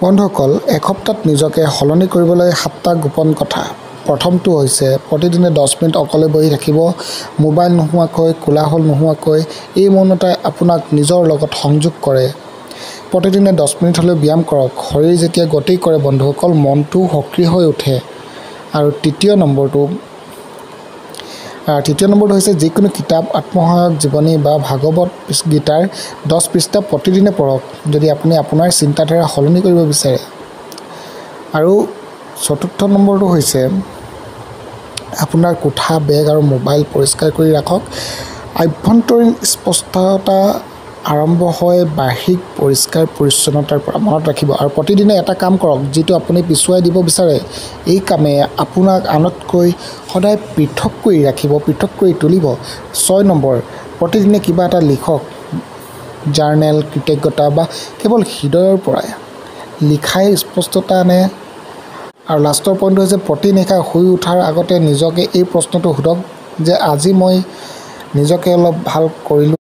বন্ধুসকল, এসপ্তাহত নিজকে সলনি কৰিবলৈ 7টা গোপন কথা। প্ৰথমটো হৈছে প্ৰতিদিনে 10 মিনিট অকলে বহি থাকিব, মোবাইল নোহোৱাকৈ, কোলাহল নোহোৱাকৈ। এই মৌনতাই আপোনাক নিজৰ লগত সংযোগ কৰে। প্ৰতিদিনে 10 মিনিট হ'লেও ব্যায়াম কৰক। শৰীৰ যেতিয়া গতি কৰে বন্ধুসকল, মনটো সক্ৰিয় হৈ উঠে। আৰু তৃতীয় নম্বৰটো হৈছে যিকোনো কিতাপ, আত্মসহায়ক জীৱনী বা ভাগৱত গীতাৰ 10 পৃষ্ঠা প্ৰতিদিনে পঢ়ক যদি আপুনি আপোনাৰ চিন্তাধাৰা সলনি কৰিব বিচাৰে। আৰু চতুৰ্থ নম্বৰটো হৈছে আপোনাৰ কোঠা, বেগ আৰু মোবাইল পৰিষ্কাৰ কৰি ৰাখক। আভ্যন্তৰীণ স্পষ্টতা আৰম্ভ হয় বাহ্যিক পৰিষ্কাৰ পৰিচ্ছন্নতাৰ পৰা। মনত ৰাখিব। আৰু প্ৰতিদিনে এটা কাম কৰক যিটো আপুনি পিছুৱাই দিব বিচাৰে। এই কামে আপোনাক আনতকৈ সদায় পৃথক কৰি ৰাখিব, পৃথক কৰি তুলিব। 6 নম্বৰ, প্ৰতিদিনে কিবা এটা লিখক। জাৰ্নেল, কৃতজ্ঞতা বা কেৱল হৃদয়ৰ পৰাই লিখাই স্পষ্টতা আনে। আৰু লাষ্টৰ পইণ্টটো হৈছে প্ৰতি নিশা শুই উঠাৰ আগতে নিজকে এই প্ৰশ্নটো সোধক যে আজি মই নিজকে অলপ ভাল কৰিলোঁ।